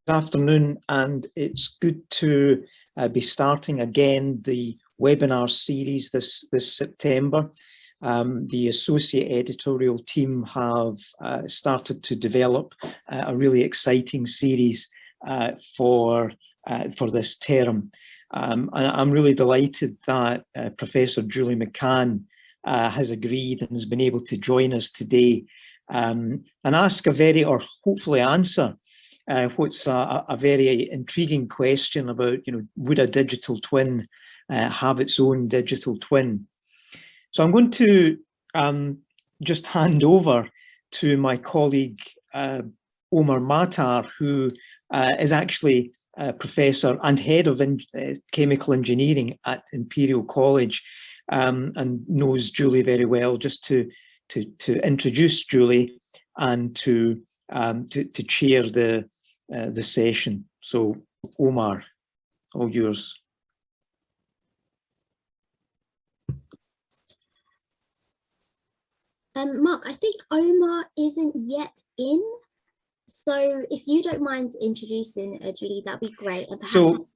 afternoon, and it's good to be starting again the webinar series this September. The associate editorial team have started to develop a really exciting series for this term. And I'm really delighted that Professor Julie McCann has agreed and has been able to join us today and ask or hopefully answer what's a very intriguing question about, would a digital twin have its own digital twin? So I'm going to just hand over to my colleague Omar Matar, who is actually a professor and head of chemical engineering at Imperial College, and knows Julie very well, just to introduce Julie and to chair the session. So Omar, all yours. Mark, I think Omar isn't yet in, so if you don't mind introducing Julie, that'd be great. So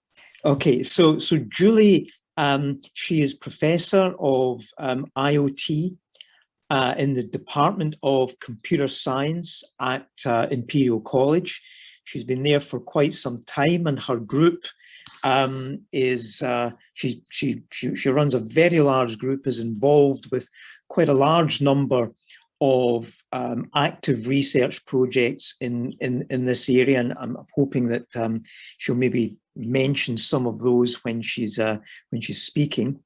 Julie, she is professor of IoT in the Department of Computer Science at Imperial College. She's been there for quite some time, and her group she runs a very large group, is involved with quite a large number of active research projects in this area, and I'm hoping that she'll maybe mention some of those when she's speaking.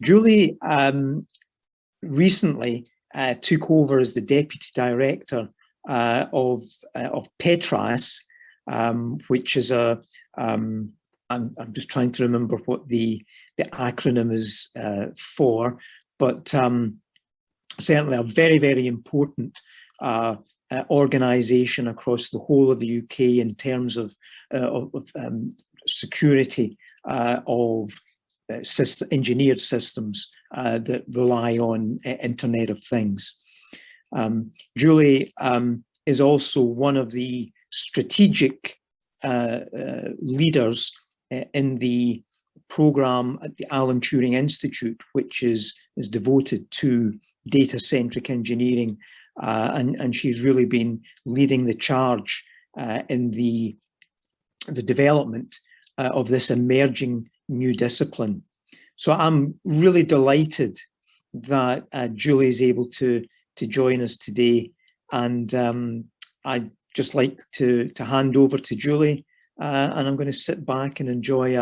Julie recently took over as the deputy director of Petras, which is I'm just trying to remember what the acronym is for, but certainly a very, very important organisation across the whole of the UK in terms of security of engineered systems that rely on Internet of Things. Julie is also one of the strategic leaders in the program at the Alan Turing Institute, which is devoted to data-centric engineering, and she's really been leading the charge in the development of this emerging new discipline. So I'm really delighted that Julie is able to join us today, and I'd just like to hand over to Julie, and I'm going to sit back and enjoy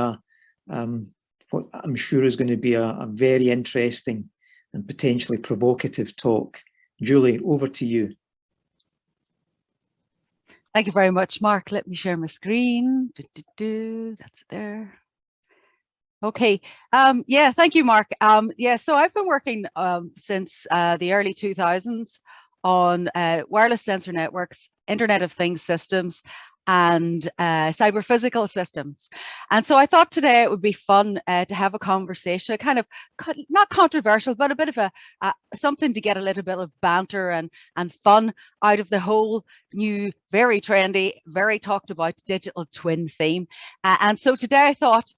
what I'm sure is going to be a very interesting and potentially provocative talk. Julie, over to you. Thank you very much, Mark. Let me share my screen. That's it there. Okay. Yeah, thank you, Mark. Yeah, so I've been working since the early 2000s on wireless sensor networks, Internet of Things systems, and cyber physical systems. And so I thought today it would be fun to have a conversation, kind of not controversial, but a bit of something to get a little bit of banter and fun out of the whole new, very trendy, very talked about digital twin theme. And so today I thought,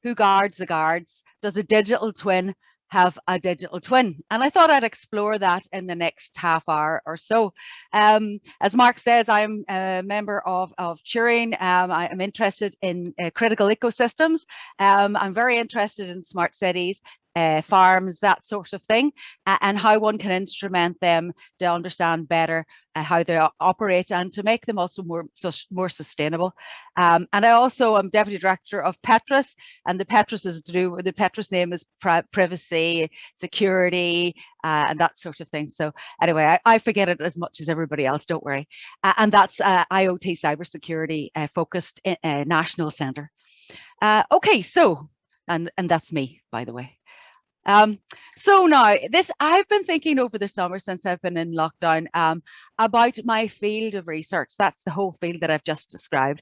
who guards the guards? Does a digital twin have a digital twin? And I thought I'd explore that in the next half hour or so. As Mark says, I'm a member of Turing. I am interested in critical ecosystems. I'm very interested in smart cities, farms, that sort of thing, and how one can instrument them to understand better how they operate and to make them also more sustainable. And I also am deputy director of Petras, and the Petras is to do with the Petras name is privacy, security, and that sort of thing. So anyway, I forget it as much as everybody else, don't worry. And that's IoT cybersecurity focused national centre. Okay, so and that's me, by the way. So now I've been thinking over the summer since I've been in lockdown about my field of research. That's the whole field that I've just described.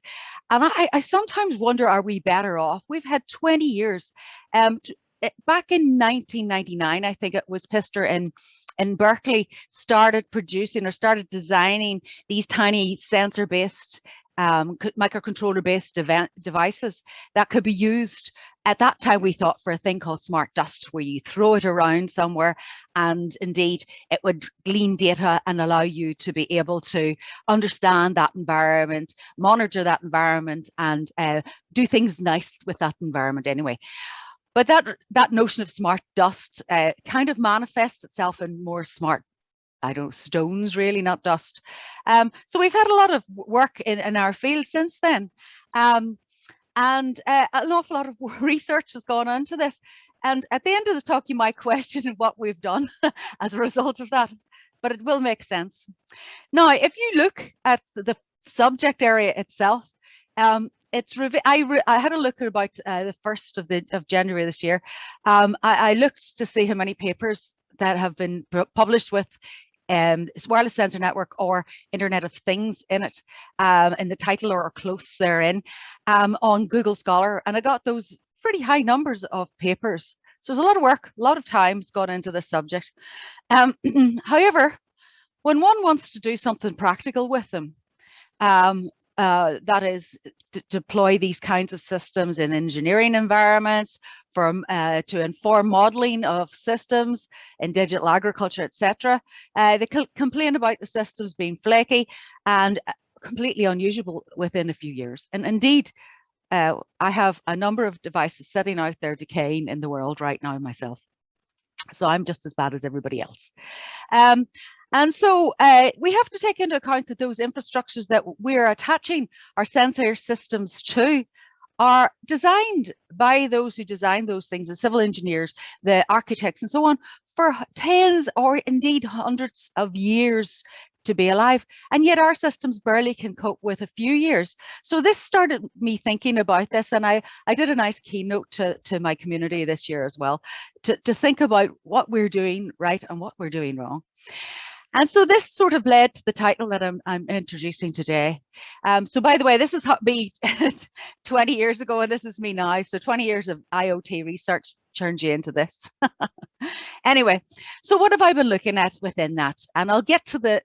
And I sometimes wonder, are we better off? We've had 20 years. Back in 1999, I think it was Pister in Berkeley started producing or started designing these tiny sensor-based microcontroller-based devices that could be used. At that time, we thought for a thing called smart dust, where you throw it around somewhere and indeed it would glean data and allow you to be able to understand that environment, monitor that environment, and do things nice with that environment anyway. But that notion of smart dust kind of manifests itself in more smart, I don't know, stones really, not dust. So we've had a lot of work in our field since then. And an awful lot of research has gone into this. And at the end of this talk, you might question what we've done as a result of that, but it will make sense. Now, if you look at the subject area itself, I had a look at about the 1st of January this year. I looked to see how many papers that have been published with wireless sensor network or Internet of Things in it, in the title or close therein, on Google Scholar, and I got those pretty high numbers of papers. So there's a lot of work, a lot of time's gone into this subject. However, when one wants to do something practical with them, that is to deploy these kinds of systems in engineering environments, to inform modeling of systems in digital agriculture, etc. They complain about the systems being flaky and completely unusable within a few years. And indeed, I have a number of devices sitting out there decaying in the world right now myself. So I'm just as bad as everybody else. And so we have to take into account that those infrastructures that we're attaching our sensor systems to are designed by those who design those things, the civil engineers, the architects, and so on, for tens or indeed hundreds of years to be alive. And yet our systems barely can cope with a few years. So this started me thinking about this, and I did a nice keynote to my community this year as well, to think about what we're doing right and what we're doing wrong. And so this sort of led to the title that I'm introducing today. So by the way, this is me 20 years ago, and this is me now. So 20 years of IoT research turned you into this. Anyway, so what have I been looking at within that? And I'll get to the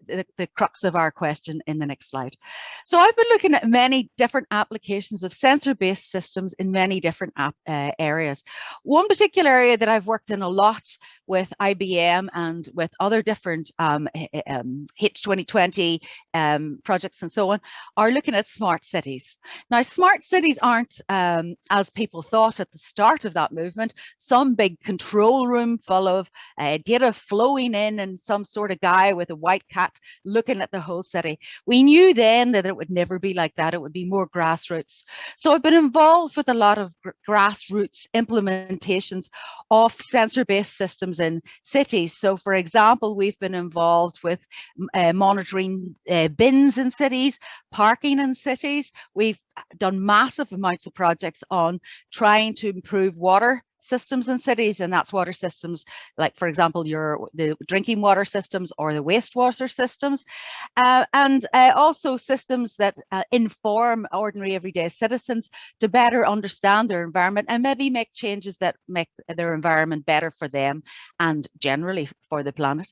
crux of our question in the next slide. So I've been looking at many different applications of sensor-based systems in many different areas. One particular area that I've worked in a lot with IBM and with other different H2020 projects and so on are looking at smart cities. Now, smart cities aren't, as people thought at the start of that movement, some big control room full of data flowing in and some sort of guy with a white cat looking at the whole city. We knew then that it would never be like that. It would be more grassroots. So I've been involved with a lot of grassroots implementations of sensor-based systems in cities. So for example, we've been involved with monitoring bins in cities, parking in cities. We've done massive amounts of projects on trying to improve water systems in cities, and that's water systems like, for example, the drinking water systems or the wastewater systems, and also systems that inform ordinary everyday citizens to better understand their environment and maybe make changes that make their environment better for them and generally for the planet.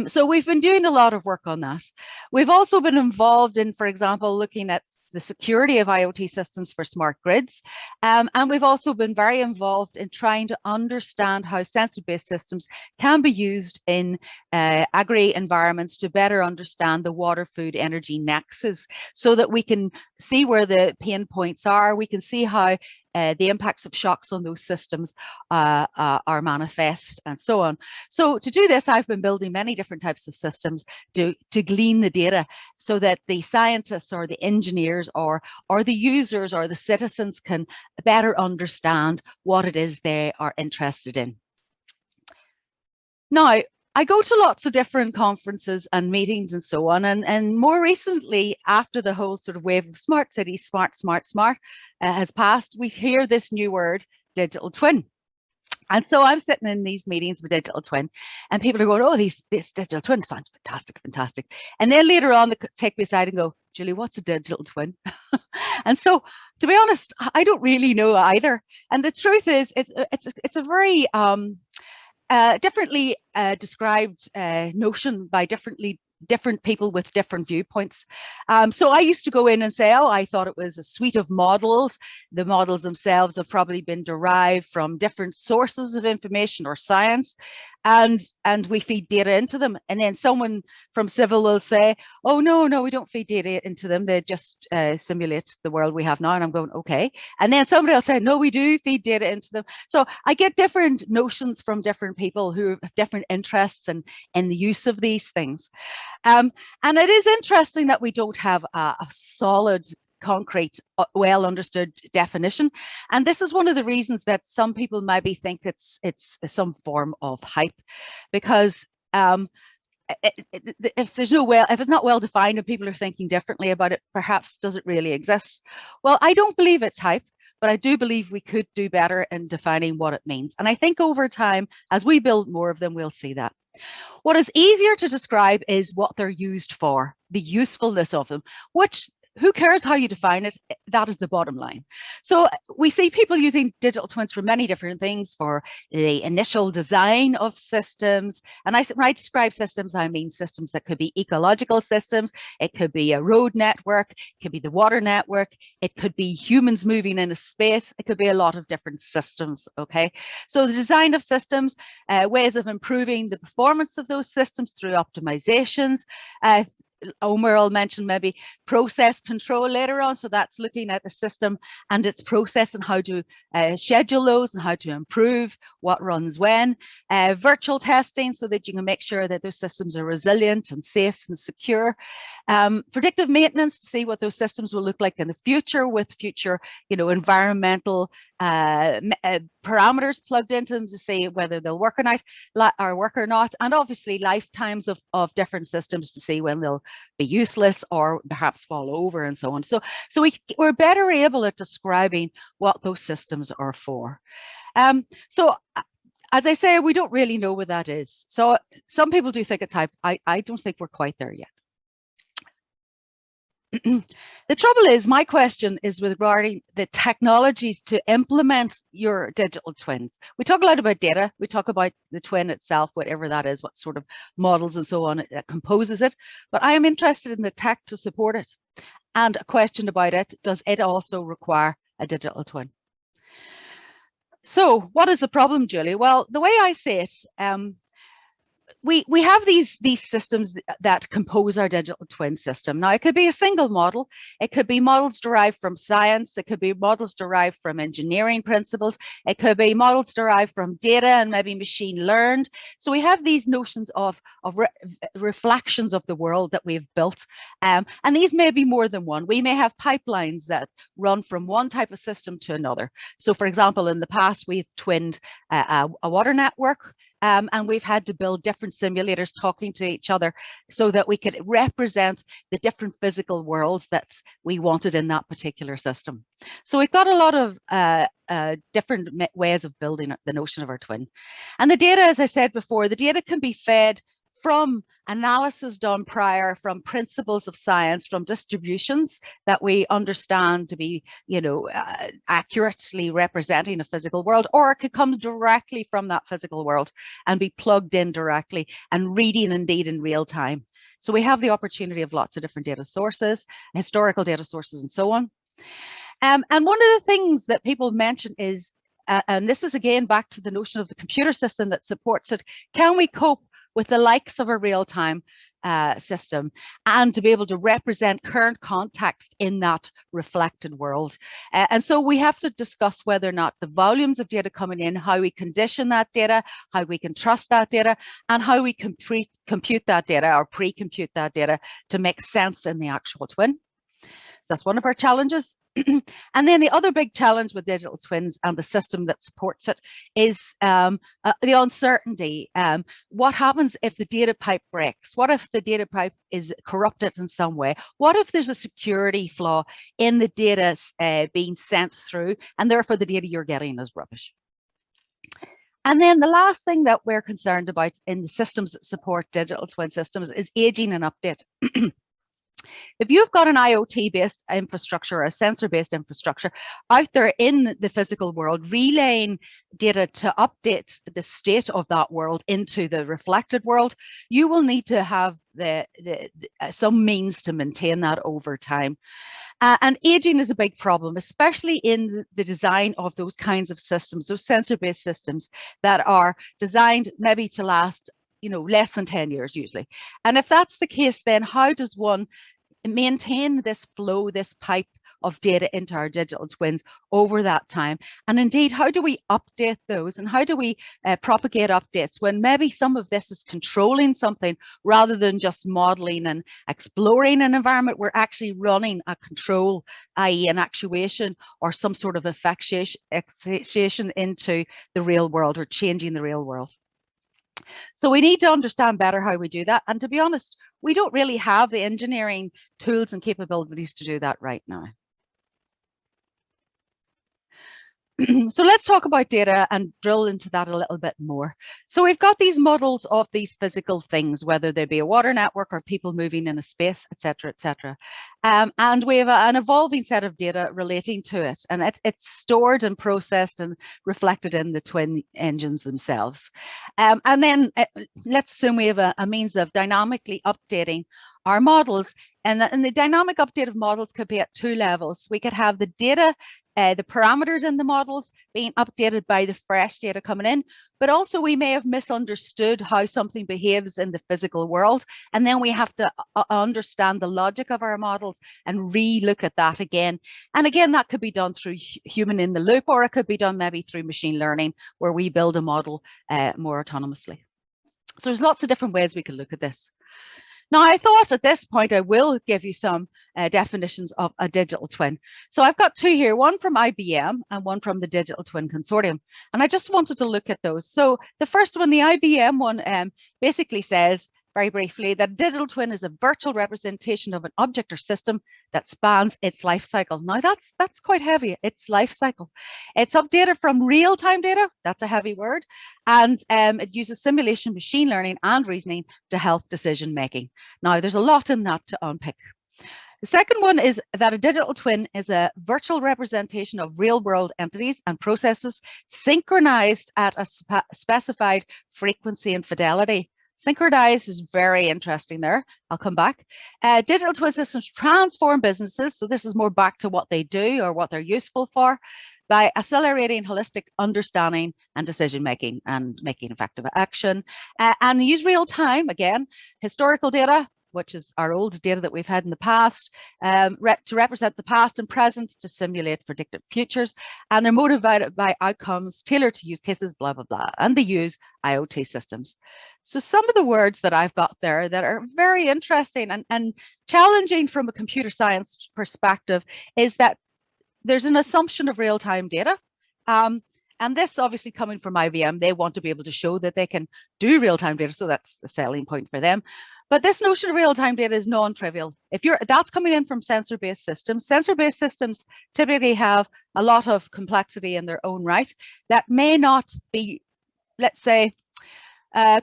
So we've been doing a lot of work on that. We've also been involved in, for example, looking at the security of IoT systems for smart grids. And we've also been very involved in trying to understand how sensor-based systems can be used in agri environments to better understand the water, food, energy nexus so that we can see where the pain points are. We can see how the impacts of shocks on those systems are manifest and so on. So to do this, I've been building many different types of systems to glean the data so that the scientists or the engineers or the users or the citizens can better understand what it is they are interested in. Now, I go to lots of different conferences and meetings and so on, and more recently, after the whole sort of wave of smart cities, smart has passed, we hear this new word, digital twin. And so I'm sitting in these meetings with digital twin, and people are going, oh, this digital twin sounds fantastic. And then later on, they take me aside and go, Julie, what's a digital twin? And so, to be honest, I don't really know either. And the truth is, it's a very differently described notion by different people with different viewpoints. So I used to go in and say, oh, I thought it was a suite of models. The models themselves have probably been derived from different sources of information or science, and we feed data into them. And then someone from civil will say, oh, no, we don't feed data into them. They just simulate the world we have now. And I'm going, okay. And then somebody else say, no, we do feed data into them. So I get different notions from different people who have different interests in the use of these things. And it is interesting that we don't have a solid, concrete, well understood definition. And this is one of the reasons that some people maybe think it's some form of hype, because if it's not well defined and people are thinking differently about it, perhaps does it really exist? Well, I don't believe it's hype, but I do believe we could do better in defining what it means. And I think over time, as we build more of them, we'll see that. What is easier to describe is what they're used for, the usefulness of them, which, who cares how you define it? That is the bottom line. So we see people using digital twins for many different things, for the initial design of systems. And when I describe systems, I mean systems that could be ecological systems. It could be a road network. It could be the water network. It could be humans moving into space. It could be a lot of different systems, okay? So the design of systems, ways of improving the performance of those systems through optimizations, Omer will mention maybe process control later on. So that's looking at the system and its process and how to schedule those and how to improve what runs when. Virtual testing so that you can make sure that those systems are resilient and safe and secure. Predictive maintenance to see what those systems will look like in the future with future, environmental parameters plugged into them to see whether they'll work or not, and obviously lifetimes of different systems to see when they'll be useless or perhaps fall over and so on. So we're better able at describing what those systems are for. So as I say, we don't really know what that is. So some people do think it's hype. I don't think we're quite there yet. The trouble is, my question is regarding the technologies to implement your digital twins. We talk a lot about data. We talk about the twin itself, whatever that is, what sort of models and so on that composes it. But I am interested in the tech to support it. And a question about it, does it also require a digital twin? So what is the problem, Julie? Well, the way I see it, we have these systems that compose our digital twin system. Now, it could be a single model. It could be models derived from science. It could be models derived from engineering principles. It could be models derived from data and maybe machine learned. So we have these notions of reflections of the world that we've built. And these may be more than one. We may have pipelines that run from one type of system to another. So for example, in the past, we've twinned a water network. And we've had to build different simulators talking to each other so that we could represent the different physical worlds that we wanted in that particular system. So we've got a lot of different ways of building the notion of our twin. And the data, as I said before, the data can be fed from analysis done prior, from principles of science, from distributions that we understand to be, accurately representing a physical world, or it could come directly from that physical world and be plugged in directly and reading indeed in real time. So we have the opportunity of lots of different data sources, historical data sources, and so on. And one of the things that people mention is, and this is again back to the notion of the computer system that supports it, can we cope with the likes of a real-time system and to be able to represent current context in that reflected world. And so we have to discuss whether or not the volumes of data coming in, how we condition that data, how we can trust that data, and how we can compute that data or pre-compute that data to make sense in the actual twin. That's one of our challenges. And then the other big challenge with digital twins and the system that supports it is the uncertainty. What happens if the data pipe breaks? What if the data pipe is corrupted in some way? What if there's a security flaw in the data being sent through, and therefore the data you're getting is rubbish? And then the last thing that we're concerned about in the systems that support digital twin systems is aging and update. If you've got an IoT-based infrastructure or a sensor-based infrastructure out there in the physical world, relaying data to update the state of that world into the reflected world, you will need to have some means to maintain that over time. And aging is a big problem, especially in the design of those kinds of systems, those sensor-based systems that are designed maybe to last, less than 10 years usually. And if that's the case, then how does one maintain this flow, this pipe of data into our digital twins over that time? And indeed, how do we update those, and how do we propagate updates when maybe some of this is controlling something rather than just modeling and exploring an environment? We're actually running a control, i.e. an actuation or some sort of fixation into the real world or changing the real world. So we need to understand better how we do that. And to be honest, we don't really have the engineering tools and capabilities to do that right now. So let's talk about data and drill into that a little bit more. So we've got these models of these physical things, whether they be a water network or people moving in a space, etc., etc. And we have an evolving set of data relating to it, and it's stored and processed and reflected in the twin engines themselves. And then let's assume we have a means of dynamically updating our models, and the dynamic update of models could be at two levels. We could have the data, the parameters in the models being updated by the fresh data coming in, but also we may have misunderstood how something behaves in the physical world, and then we have to understand the logic of our models and re-look at that again. And again, that could be done through human in the loop, or it could be done maybe through machine learning, where we build a model more autonomously. So there's lots of different ways we could look at this. Now, I thought at this point I will give you some definitions of a digital twin. So I've got two here, one from IBM and one from the Digital Twin Consortium. And I just wanted to look at those. So the first one, the IBM one, basically says, very briefly, that a digital twin is a virtual representation of an object or system that spans its life cycle. Now that's quite heavy, its life cycle. It's updated from real-time data, that's a heavy word, and it uses simulation, machine learning and reasoning to help decision making. Now there's a lot in that to unpick. The second one is that a digital twin is a virtual representation of real-world entities and processes synchronized at a specified frequency and fidelity. Synchronized is very interesting there. I'll come back. Digital twin systems transform businesses. So this is more back to what they do or what they're useful for, by accelerating holistic understanding and decision making and making effective action. And they use real time, again, historical data, which is our old data that we've had in the past, to represent the past and present, to simulate predicted futures. And they're motivated by outcomes tailored to use cases, blah, blah, blah. And they use IoT systems. So some of the words that I've got there that are very interesting and challenging from a computer science perspective is that there's an assumption of real-time data. And this obviously coming from IBM, they want to be able to show that they can do real-time data. So that's the selling point for them. But this notion of real-time data is non-trivial. That's coming in from sensor-based systems. Sensor-based systems typically have a lot of complexity in their own right that may not be, let's say,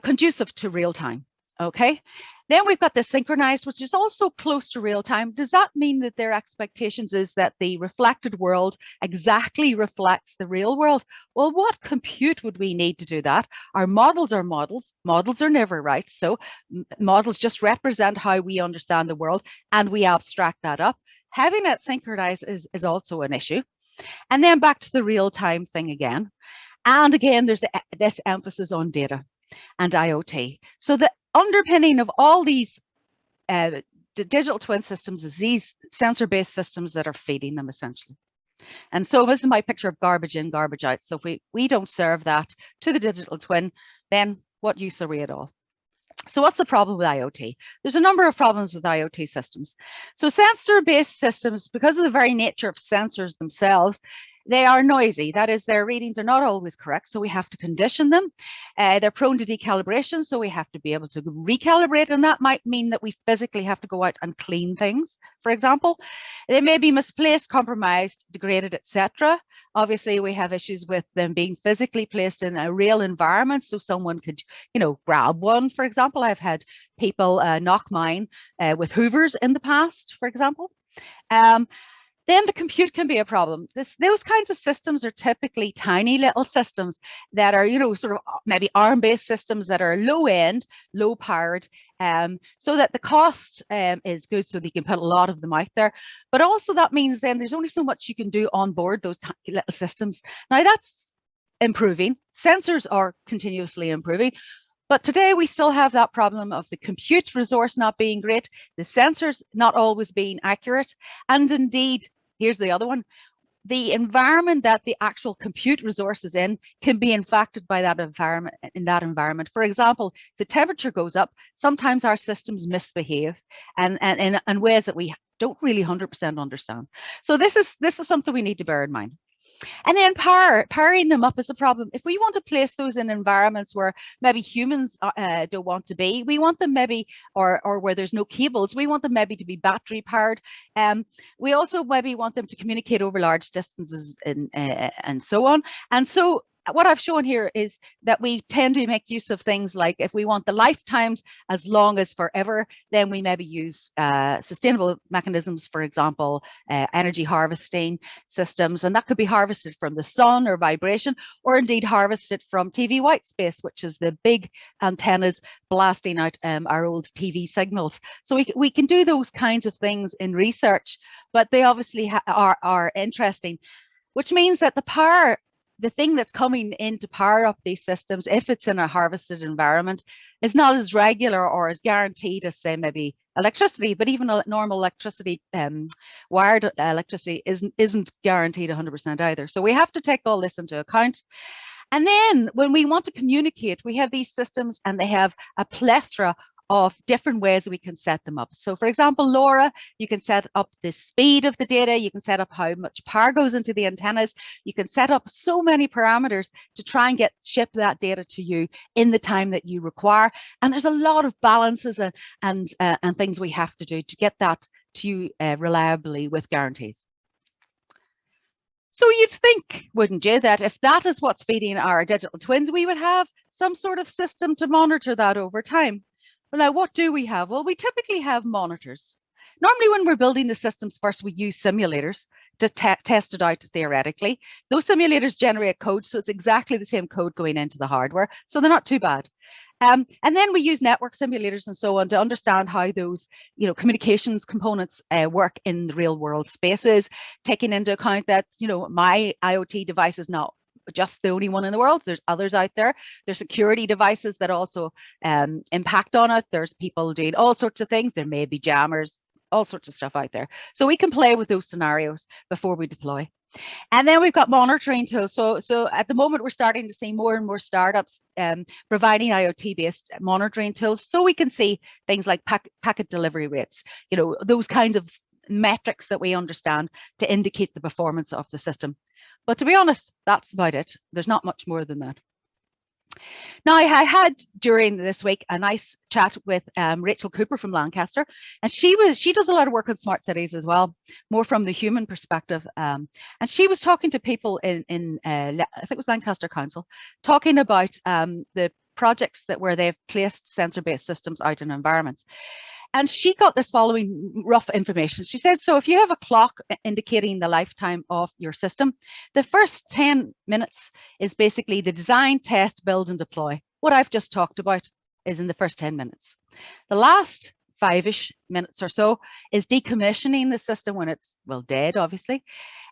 conducive to real-time. Okay. Then we've got the synchronized, which is also close to real time. Does that mean that their expectations is that the reflected world exactly reflects the real world? Well, what compute would we need to do that? Our models are models. Models are never right. So models just represent how we understand the world, and we abstract that up. Having it synchronized is also an issue. And then back to the real time thing again. And again, there's this emphasis on data and IoT. So the underpinning of all these digital twin systems is these sensor-based systems that are feeding them essentially. And so this is my picture of garbage in, garbage out. So if we don't serve that to the digital twin, then what use are we at all? So what's the problem with IoT? There's a number of problems with IoT systems. So sensor-based systems, because of the very nature of sensors themselves, They are noisy. That is, their readings are not always correct, so we have to condition them. They're prone to decalibration, so we have to be able to recalibrate, and that might mean that we physically have to go out and clean things, for example. They may be misplaced, compromised, degraded, etc. Obviously, we have issues with them being physically placed in a real environment, so someone could, you know, grab one, for example. I've had people knock mine with hoovers in the past, for example. Then the compute can be a problem. Those kinds of systems are typically tiny little systems that are, you know, sort of maybe ARM-based systems that are low end, low powered, so that the cost is good, so they can put a lot of them out there. But also that means then there's only so much you can do on board those tiny little systems. Now that's improving. Sensors are continuously improving. But today we still have that problem of the compute resource not being great, the sensors not always being accurate, and indeed, here's the other one, the environment that the actual compute resource is in can be impacted by that environment. For example, if the temperature goes up, sometimes our systems misbehave and in ways that we don't really 100% understand. So this is something we need to bear in mind. And then powering them up is a problem. If we want to place those in environments where maybe humans don't want to be, we want them maybe, or where there's no cables, we want them maybe to be battery powered. We also maybe want them to communicate over large distances and so on. And so what I've shown here is that we tend to make use of things like, if we want the lifetimes as long as forever, then we maybe use sustainable mechanisms, for example, energy harvesting systems, and that could be harvested from the sun or vibration, or indeed harvested from TV white space, which is the big antennas blasting out our old TV signals. So we can do those kinds of things in research, but they obviously are interesting, which means that the thing that's coming in to power up these systems, if it's in a harvested environment, is not as regular or as guaranteed as, say, maybe electricity. But even normal electricity, wired electricity, isn't guaranteed 100% either. So we have to take all this into account. And then when we want to communicate, we have these systems and they have a plethora of different ways we can set them up. So for example, LoRa, you can set up the speed of the data, you can set up how much power goes into the antennas, you can set up so many parameters to try and ship that data to you in the time that you require. And there's a lot of balances and things we have to do to get that to you reliably with guarantees. So you'd think, wouldn't you, that if that is what's feeding our digital twins, we would have some sort of system to monitor that over time. Well, now, what do we have? Well, we typically have monitors. Normally, when we're building the systems first, we use simulators to test it out theoretically. Those simulators generate code, so it's exactly the same code going into the hardware, so they're not too bad. And then we use network simulators and so on to understand how those, you know, communications components work in the real world spaces, taking into account that, you know, my IoT device is not just the only one in the world. There's others out there. There's security devices that also impact on it. There's people doing all sorts of things. There may be jammers, all sorts of stuff out there. So we can play with those scenarios before we deploy. And then we've got monitoring tools. So at the moment, we're starting to see more and more startups providing IoT-based monitoring tools, so we can see things like packet delivery rates, you know, those kinds of metrics that we understand to indicate the performance of the system. But to be honest, that's about it. There's not much more than that. Now, I had during this week a nice chat with Rachel Cooper from Lancaster, and she does a lot of work on smart cities as well, more from the human perspective. And she was talking to people in I think it was Lancaster Council, talking about the projects where they've placed sensor-based systems out in environments. And she got this following rough information. She said, so if you have a clock indicating the lifetime of your system, the first 10 minutes is basically the design, test, build, and deploy. What I've just talked about is in the first 10 minutes. The last 5-ish minutes or so is decommissioning the system when it's, well, dead, obviously.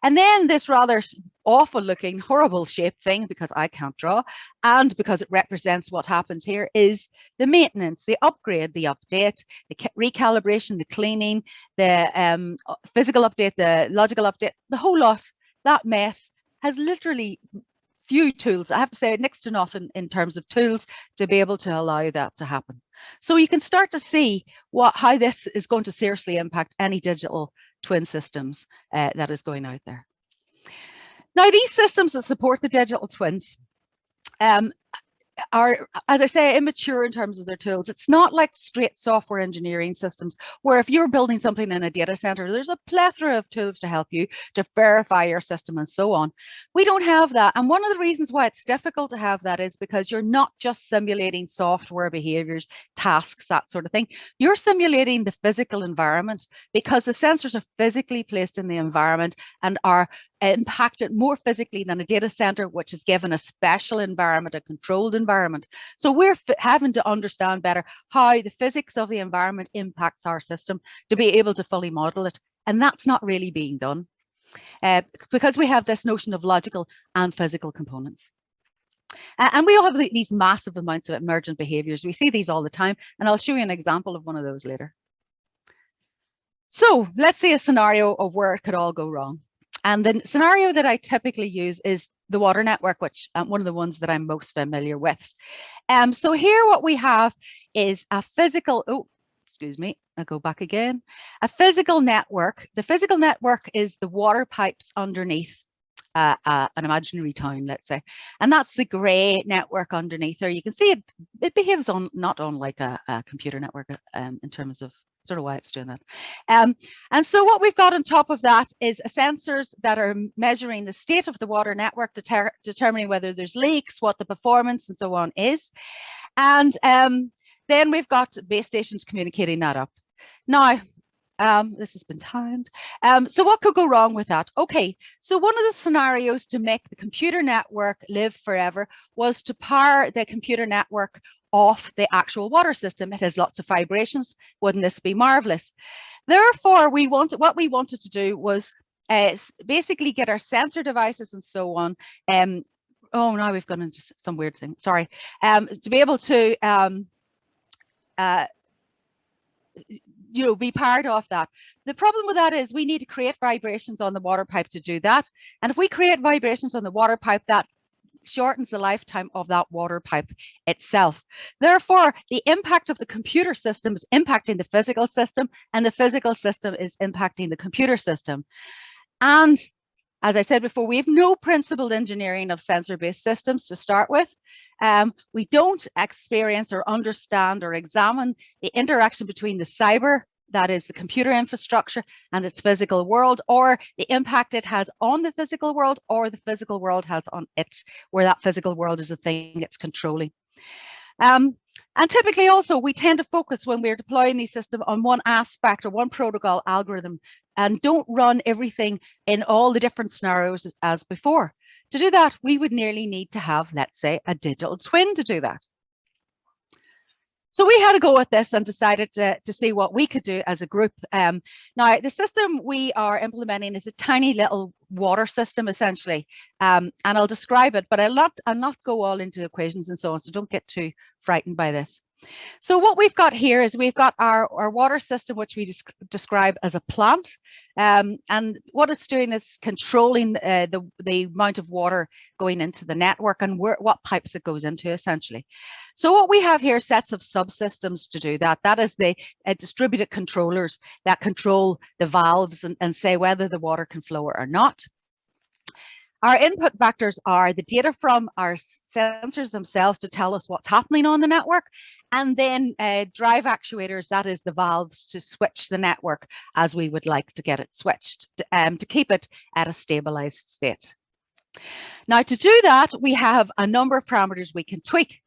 And then this rather awful looking, horrible shaped thing, because I can't draw, and because it represents what happens here, is the maintenance, the upgrade, the update, the recalibration, the cleaning, the physical update, the logical update, the whole lot. That mess has literally few tools, I have to say next to nothing in terms of tools to be able to allow that to happen. So you can start to see how this is going to seriously impact any digital twin systems that is going out there. Now, these systems that support the digital twins are, as I say, immature in terms of their tools. It's not like straight software engineering systems where if you're building something in a data center, there's a plethora of tools to help you to verify your system and so on. We don't have that. And one of the reasons why it's difficult to have that is because you're not just simulating software behaviors, tasks, that sort of thing. You're simulating the physical environment because the sensors are physically placed in the environment and are impacted more physically than a data center, which is given a special environment, a controlled environment. So we're having to understand better how the physics of the environment impacts our system to be able to fully model it. And that's not really being done because we have this notion of logical and physical components. And we all have these massive amounts of emergent behaviors. We see these all the time, and I'll show you an example of one of those later. So let's see a scenario of where it could all go wrong. And the scenario that I typically use is the water network, which one of the ones that I'm most familiar with. So here what we have is a physical, oh, excuse me, I'll go back again. A physical network. The physical network is the water pipes underneath an imaginary town, let's say. And that's the gray network underneath there. You can see it behaves not unlike a computer network in terms of sort of why it's doing that. And so what we've got on top of that is sensors that are measuring the state of the water network, determining whether there's leaks, what the performance and so on is. And then we've got base stations communicating that up. Now, this has been timed. So what could go wrong with that? Okay, so one of the scenarios to make the computer network live forever was to power the computer network off the actual water system. It has lots of vibrations. Wouldn't this be marvelous? Therefore, what we wanted to do was basically get our sensor devices and so on. Oh, now we've gone into some weird thing. Sorry. To be able to be part of that. The problem with that is we need to create vibrations on the water pipe to do that. And if we create vibrations on the water pipe, that shortens the lifetime of that water pipe itself. Therefore, the impact of the computer system is impacting the physical system, and the physical system is impacting the computer system. And as I said before, we have no principled engineering of sensor-based systems to start with. We don't experience or understand or examine the interaction between the cyber, that is the computer infrastructure, and its physical world, or the impact it has on the physical world, or the physical world has on it, where that physical world is the thing it's controlling. And typically also we tend to focus when we're deploying these systems on one aspect or one protocol algorithm and don't run everything in all the different scenarios as before. To do that, we would nearly need to have, let's say, a digital twin to do that. So we had to go at this and decided to see what we could do as a group. Now, the system we are implementing is a tiny little water system, essentially, and I'll describe it, but I'll not go all into equations and so on, so don't get too frightened by this. So what we've got here is we've got our water system, which we describe as a plant. And what it's doing is controlling the amount of water going into the network and what pipes it goes into, essentially. So what we have here sets of subsystems to do that. That is the distributed controllers that control the valves and say whether the water can flow or not. Our input vectors are the data from our sensors themselves to tell us what's happening on the network, and then drive actuators, that is the valves, to switch the network as we would like to get it switched to keep it at a stabilized state. Now, to do that, we have a number of parameters we can tweak.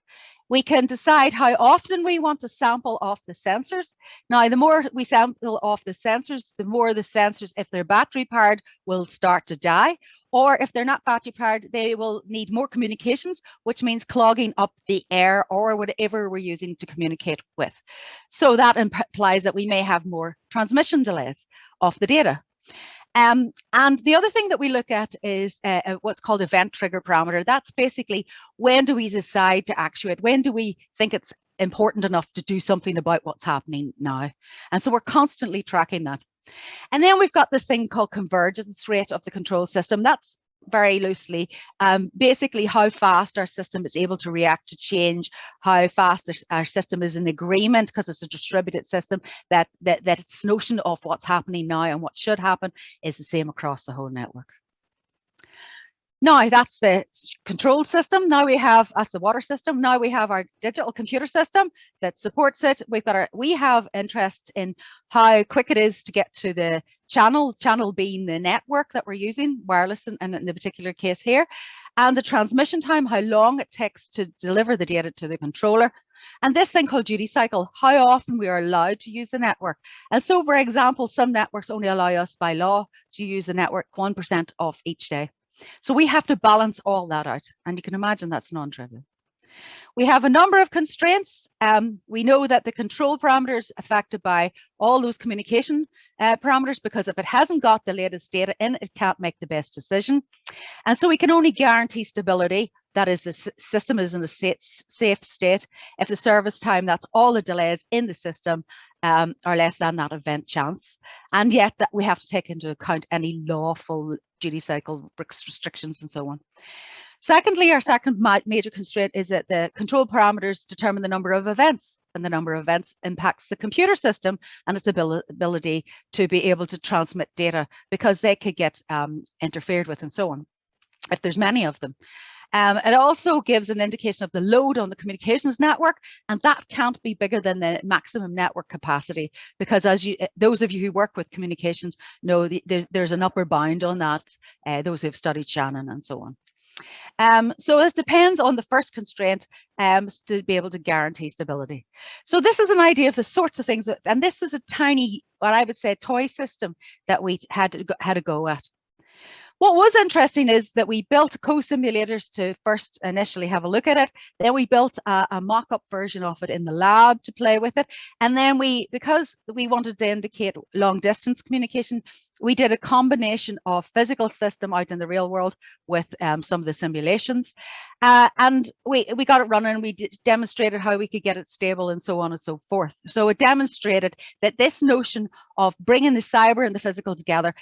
We can decide how often we want to sample off the sensors. Now, the more we sample off the sensors, the more the sensors, if they're battery powered, will start to die. Or if they're not battery powered, they will need more communications, which means clogging up the air or whatever we're using to communicate with. So that implies that we may have more transmission delays of the data. And the other thing that we look at is what's called event trigger parameter. That's basically when do we decide to actuate? When do we think it's important enough to do something about what's happening now? And so we're constantly tracking that. And then we've got this thing called convergence rate of the control system. That's very loosely basically how fast our system is able to react to change, how fast our system is in agreement, because it's a distributed system, that its notion of what's happening now and what should happen is the same across the whole network. Now that's the control system. Now that's the water system. Now we have our digital computer system that supports it. We have interests in how quick it is to get to the channel being the network that we're using, wireless and in the particular case here, and the transmission time, how long it takes to deliver the data to the controller. And this thing called duty cycle, how often we are allowed to use the network. And so, for example, some networks only allow us by law to use the network 1% of each day. So we have to balance all that out, and you can imagine that's non-trivial. We have a number of constraints. We know that the control parameters affected by all those communication parameters, because if it hasn't got the latest data in, it can't make the best decision. And so we can only guarantee stability, that is, the system is in a safe state, if the service time, that's all the delays in the system, are less than that event chance. And yet that we have to take into account any lawful duty cycle restrictions and so on. Secondly, our second major constraint is that the control parameters determine the number of events, and the number of events impacts the computer system and its ability to be able to transmit data, because they could get interfered with and so on, if there's many of them. It also gives an indication of the load on the communications network, and that can't be bigger than the maximum network capacity, because those of you who work with communications know there's an upper bound on that, those who have studied Shannon and so on. So this depends on the first constraint to be able to guarantee stability. So this is an idea of the sorts of things that, and this is a tiny, what I would say, toy system that we had to go at. What was interesting is that we built co-simulators to first initially have a look at it. Then we built a mock-up version of it in the lab to play with it. And then because we wanted to indicate long distance communication, we did a combination of physical system out in the real world with some of the simulations. And we got it running. We demonstrated how we could get it stable and so on and so forth. So it demonstrated that this notion of bringing the cyber and the physical together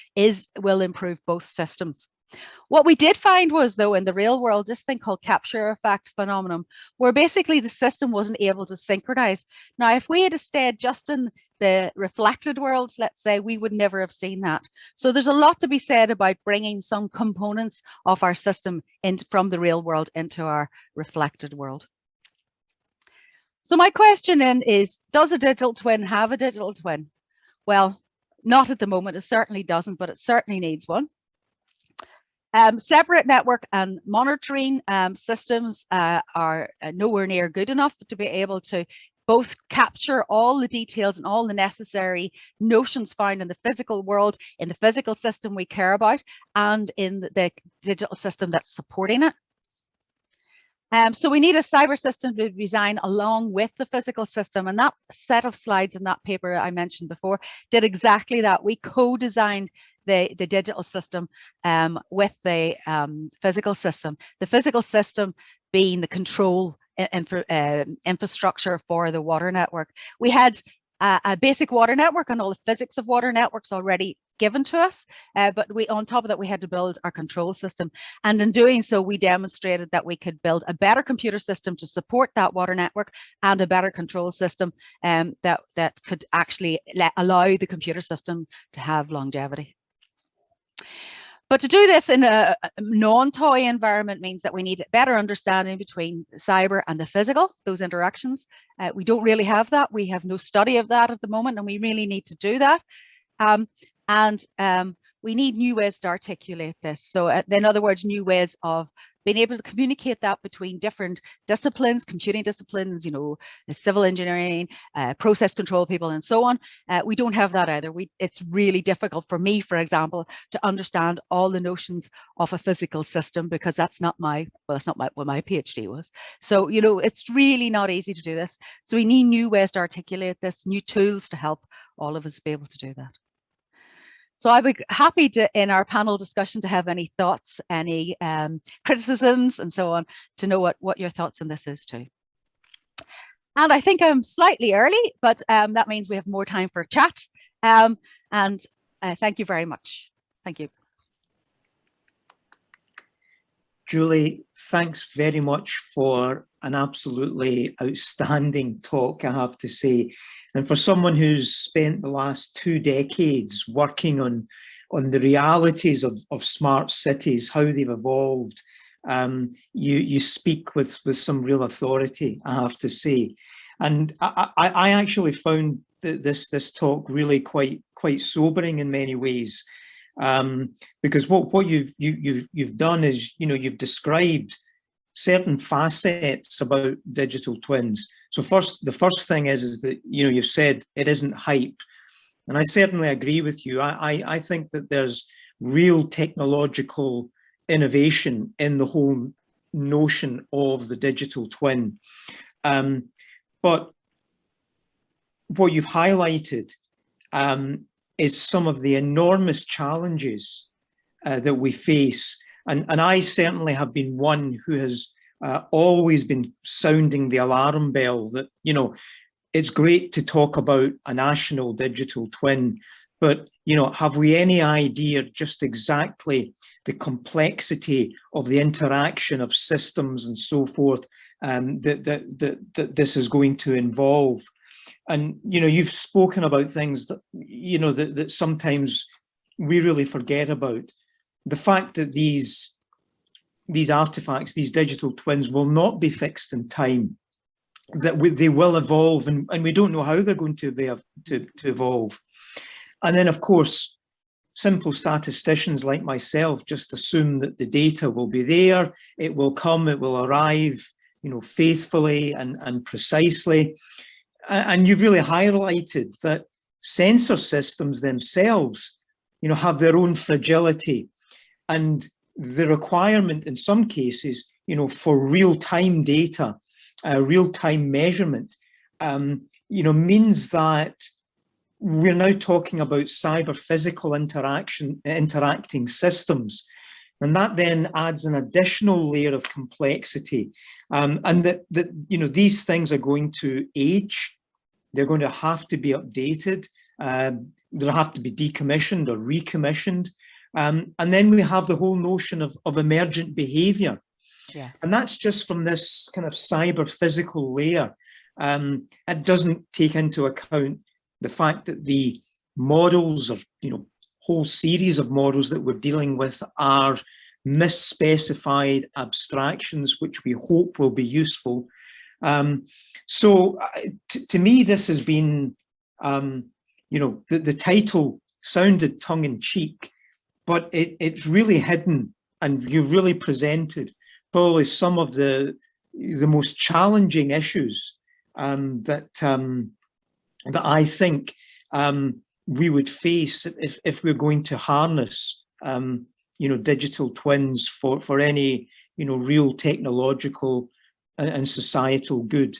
will improve both systems. What we did find was, though, in the real world, this thing called capture effect phenomenon, where basically the system wasn't able to synchronize. Now, if we had stayed just in the reflected worlds, let's say, we would never have seen that. So there's a lot to be said about bringing some components of our system from the real world into our reflected world. So my question then is, does a digital twin have a digital twin? Well, not at the moment. It certainly doesn't, but it certainly needs one. Separate network and monitoring systems are nowhere near good enough to be able to both capture all the details and all the necessary notions found in the physical world, in the physical system we care about, and in the digital system that's supporting it. So we need a cyber system to design along with the physical system, and that set of slides in that paper I mentioned before did exactly that. We co-designed the digital system with the physical system. The physical system being the control infrastructure for the water network. We had a basic water network and all the physics of water networks already given to us, but on top of that we had to build our control system, and in doing so we demonstrated that we could build a better computer system to support that water network and a better control system that could actually allow the computer system to have longevity. But to do this in a non-toy environment means that we need a better understanding between cyber and the physical, those interactions. We don't really have that. We have no study of that at the moment, and we really need to do that. We need new ways to articulate this. So in other words, new ways of being able to communicate that between different disciplines, computing disciplines, you know, civil engineering, process control people, and so on. We don't have that either. It's really difficult for me, for example, to understand all the notions of a physical system, because that's not what my PhD was. So, you know, it's really not easy to do this. So we need new ways to articulate this, new tools to help all of us be able to do that. So I'd be happy to, in our panel discussion, to have any thoughts, any criticisms and so on, to know what your thoughts on this is too. And I think I'm slightly early, but that means we have more time for chat. Thank you very much. Thank you. Julie, thanks very much for an absolutely outstanding talk, I have to say. And for someone who's spent the last 2 decades working on on the realities of smart cities, how they've evolved, you speak with some real authority, I have to say. And I actually found this talk really quite sobering in many ways, because what you've done is, you've described certain facets about digital twins. So the first thing is that, you've said it isn't hype. And I certainly agree with you. I think that there's real technological innovation in the whole notion of the digital twin. But what you've highlighted is some of the enormous challenges that we face. And I certainly have been one who has always been sounding the alarm bell that, it's great to talk about a national digital twin, but, have we any idea just exactly the complexity of the interaction of systems and so forth that this is going to involve? And, you've spoken about things that, that sometimes we really forget about. The fact that these artifacts, these digital twins, will not be fixed in time, that they will evolve, and we don't know how they're going to evolve. And then, of course, simple statisticians like myself just assume that the data will be there, it will come, it will arrive, faithfully and precisely. And you've really highlighted that sensor systems themselves, have their own fragility, and the requirement in some cases, for real-time data, real-time measurement, means that we're now talking about cyber-physical interacting systems. And that then adds an additional layer of complexity. And that these things are going to age, they're going to have to be updated, they'll have to be decommissioned or recommissioned. And then we have the whole notion of emergent behavior. Yeah. And that's just from this kind of cyber physical layer. It doesn't take into account the fact that the models, or whole series of models that we're dealing with, are misspecified abstractions, which we hope will be useful. So to me, this has been, the title sounded tongue-in-cheek, but it's really hidden, and you've really presented probably some of the most challenging issues that I think we would face if we're going to harness digital twins for any real technological and societal good.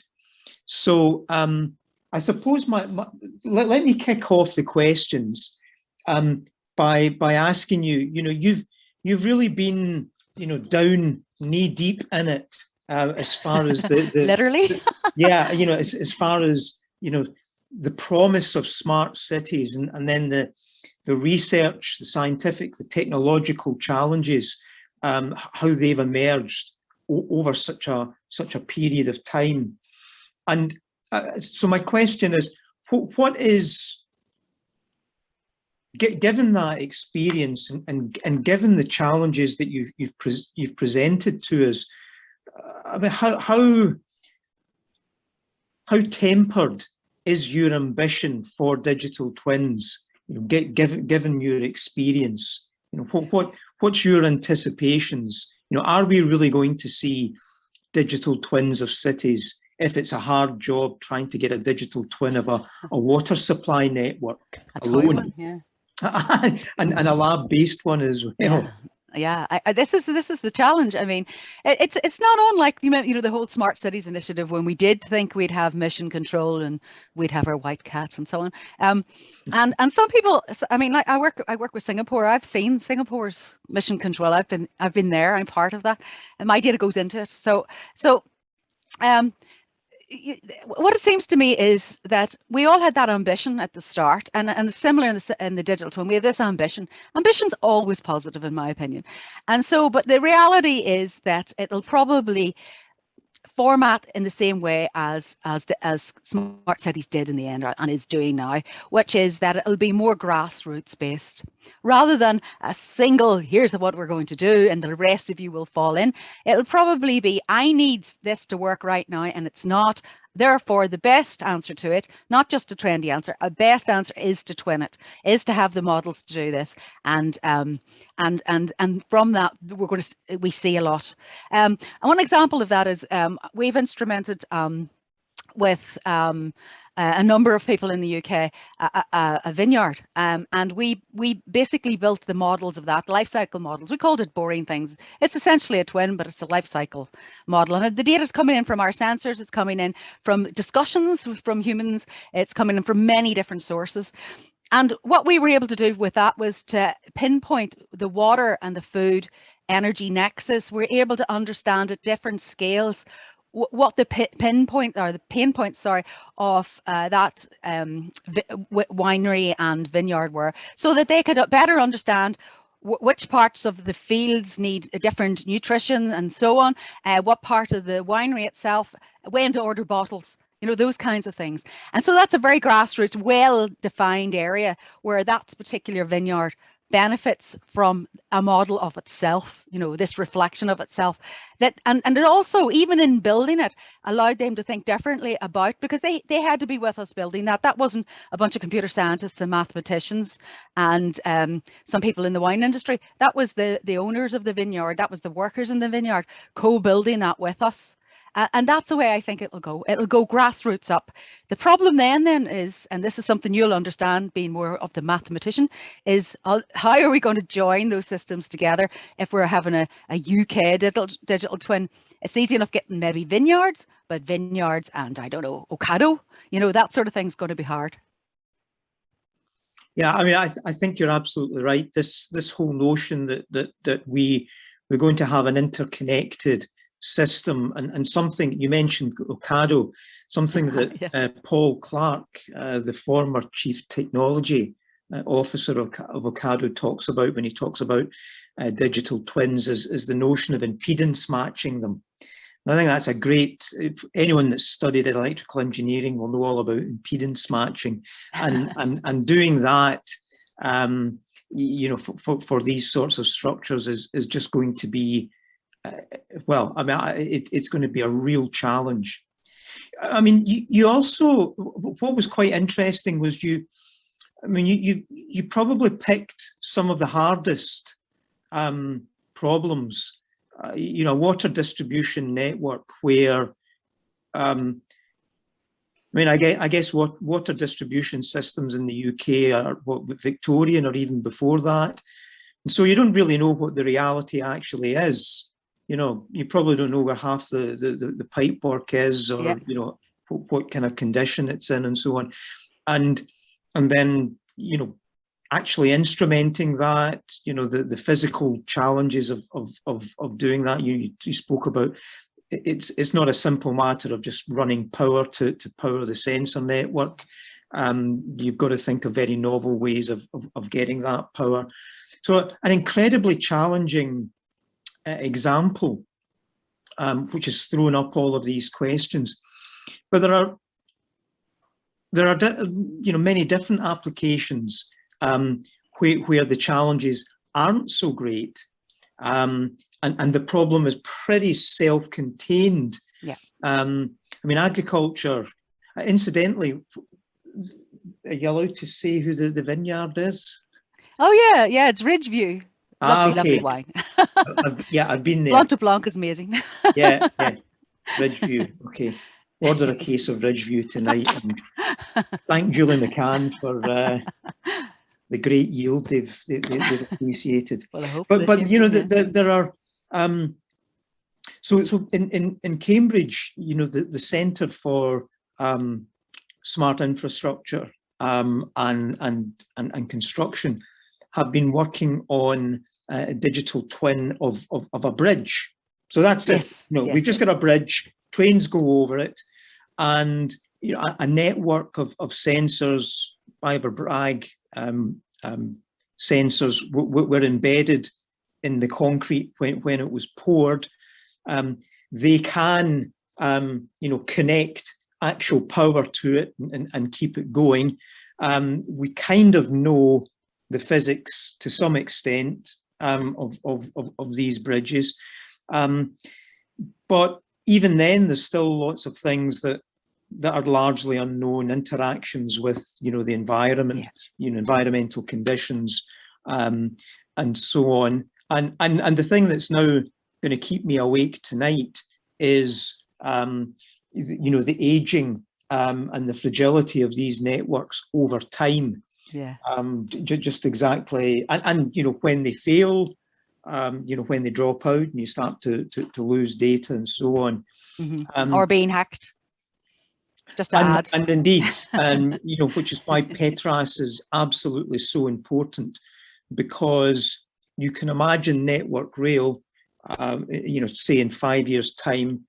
So I suppose let me kick off the questions by asking you, you've really been down knee deep in it as far as the literally yeah, as far as the promise of smart cities, and then the research, the scientific, the technological challenges, how they've emerged over such a period of time. And so my question is, what is, given that experience and given the challenges that you've presented to us, I mean, how tempered is your ambition for digital twins? Given your experience, what's your anticipations? Are we really going to see digital twins of cities if it's a hard job trying to get a digital twin of a water supply network alone? Yeah. and a lab-based one as well. Yeah. This is the challenge. I mean, it's not unlike the whole Smart Cities initiative, when we did think we'd have mission control and we'd have our white cats and so on. And some people, I mean, like I work with Singapore. I've seen Singapore's mission control. I've been there. I'm part of that, and my data goes into it. So what it seems to me is that we all had that ambition at the start, and similar in the digital twin, we have this ambition. Ambition's always positive, in my opinion. And so, but the reality is that it'll probably format in the same way as Smart Cities did in the end and is doing now, which is that it'll be more grassroots based rather than a single, here's what we're going to do and the rest of you will fall in. It'll probably be, I need this to work right now and it's not. Therefore, the best answer to it, not just a trendy answer, a best answer is to twin it, is to have the models to do this, and from that we see a lot. And one example of that is we've instrumented with a number of people in the UK a vineyard, and we basically built the models of that, life cycle models. We called it boring things. It's essentially a twin, but it's a life cycle model, and the data is coming in from our sensors, it's coming in from discussions from humans, it's coming in from many different sources. And what we were able to do with that was to pinpoint the water and the food energy nexus. We're able to understand at different scales what the pain points of that winery and vineyard were, so that they could better understand which parts of the fields need a different nutrition and so on, what part of the winery itself, when to order bottles, you know, those kinds of things. And so that's a very grassroots, well-defined area where that particular vineyard benefits from a model of itself, you know, this reflection of itself, that and it also, even in building it, allowed them to think differently about, because they had to be with us building that. That wasn't a bunch of computer scientists and mathematicians and some people in the wine industry. That was the owners of the vineyard, that was the workers in the vineyard co-building that with us. And that's the way I think it'll go. It'll go grassroots up. The problem then is, and this is something you'll understand being more of the mathematician, is how are we going to join those systems together if we're having a UK digital twin? It's easy enough getting maybe vineyards, but vineyards and, I don't know, Ocado, you know, that sort of thing's going to be hard. Yeah, I mean, I think you're absolutely right. This whole notion that we're going to have an interconnected system, and something you mentioned, Ocado, something that yeah. Paul Clark, the former chief technology officer of Ocado, talks about when he talks about digital twins is the notion of impedance matching them. And I think that's a great, if anyone that's studied electrical engineering will know all about impedance matching, and doing that, you know, for these sorts of structures is just going to be, well, I mean, it's going to be a real challenge. I mean, you also, what was quite interesting was you probably picked some of the hardest problems. You know, water distribution network where, I mean, I guess what water distribution systems in the UK are Victorian or even before that. And so you don't really know what the reality actually is. You know, you probably don't know where half the pipe work is, or, yeah. You know, what kind of condition it's in and so on. And then, you know, actually instrumenting that, you know, the physical challenges of doing that. You spoke about, it's not a simple matter of just running power to power the sensor network. You've got to think of very novel ways of getting that power. So an incredibly challenging example, which has thrown up all of these questions. But there are you know, many different applications where the challenges aren't so great, and the problem is pretty self-contained. Yeah. I mean, agriculture. Incidentally, are you allowed to say who the vineyard is? Oh yeah, it's Ridgeview. Lovely wine. I've been there. Blanc de Blanc is amazing. yeah, Ridgeview. Okay, order a case of Ridgeview tonight, and thank Julie McCann for the great yield they've appreciated. Well, I hope but you know, there are so in Cambridge, you know, the Centre for Smart Infrastructure and Construction have been working on a digital twin of a bridge. So that's it. You know, we've just got a bridge, trains go over it, and, you know, a network of sensors, fiber Bragg sensors were embedded in the concrete when it was poured. They can connect actual power to it and keep it going. We kind of know the physics to some extent of these bridges. But even then, there's still lots of things that are largely unknown, interactions with, the environment, environmental conditions, and so on. And the thing that's now going to keep me awake tonight is, the aging and the fragility of these networks over time. Yeah. Just exactly, and when they fail, when they drop out and you start to lose data and so on. Or being hacked. Just to add. And indeed, and which is why Petras is absolutely so important, because you can imagine Network Rail, say in 5 years' time,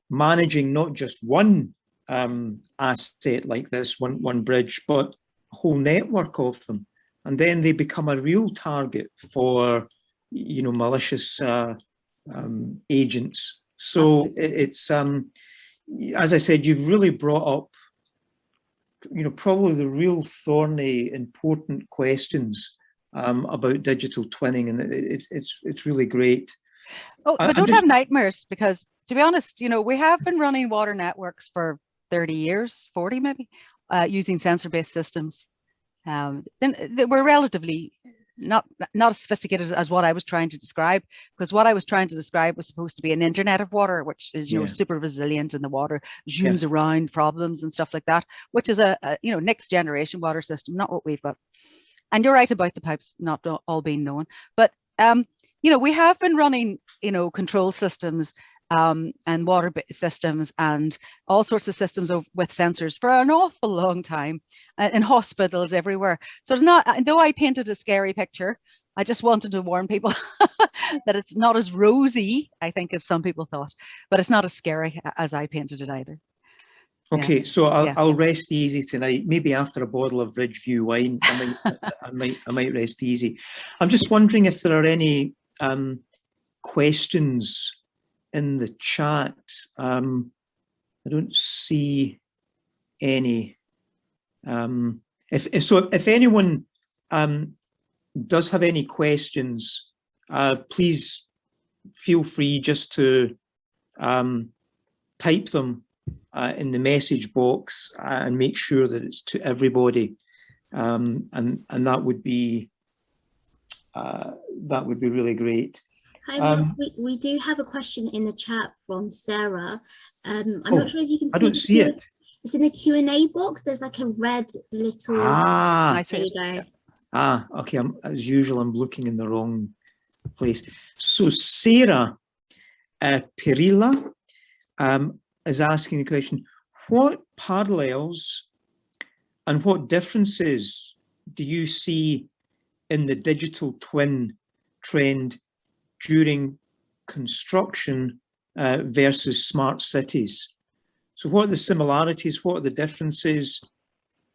managing not just one asset like this, one bridge, but a whole network of them, and then they become a real target for malicious agents. So it's as I said, you've really brought up probably the real thorny, important questions about digital twinning, and it's really great. Oh, but don't have nightmares, because to be honest, we have been running water networks for 30 years, 40 maybe, using sensor-based systems. Then they were relatively not as sophisticated as what I was trying to describe, because what I was trying to describe was supposed to be an internet of water, which is super resilient in the water, zooms around problems and stuff like that, which is a next generation water system, not what we've got. And you're right about the pipes not all being known, but we have been running control systems and water systems and all sorts of systems with sensors for an awful long time in hospitals everywhere. So it's not, though I painted a scary picture, I just wanted to warn people that it's not as rosy, I think, as some people thought, but it's not as scary as I painted it either. Okay, so I'll rest easy tonight. Maybe after a bottle of Ridgeview wine, I might rest easy. I'm just wondering if there are any questions in the chat. I don't see any. If anyone does have any questions, please feel free just to type them in the message box and make sure that it's to everybody, and that would be really great. Hi, we do have a question in the chat from Sarah. I'm not sure if you can see. I don't see it. It's in the Q&A box. There's like a red little. There you go. Okay. As usual, I'm looking in the wrong place. So Sarah Perilla is asking the question: what parallels and what differences do you see in the digital twin trend during construction versus smart cities? So what are the similarities, what are the differences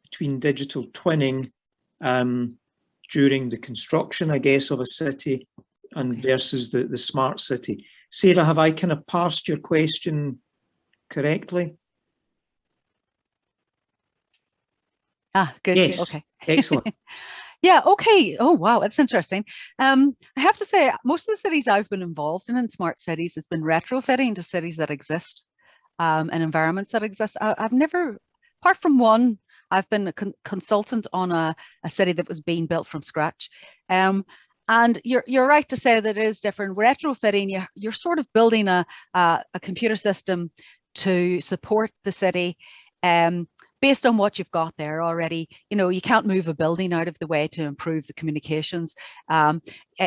between digital twinning during the construction, I guess, of a city and versus the smart city? Sarah, have I kind of parsed your question correctly? Good. Yes. Okay. Excellent. Yeah, okay. Oh, wow, that's interesting. I have to say, most of the cities I've been involved in smart cities has been retrofitting to cities that exist and environments that exist. I've never, apart from one, I've been a consultant on a city that was being built from scratch. And you're right to say that it is different. Retrofitting, you're sort of building a computer system to support the city based on what you've got there already. You can't move a building out of the way to improve the communications.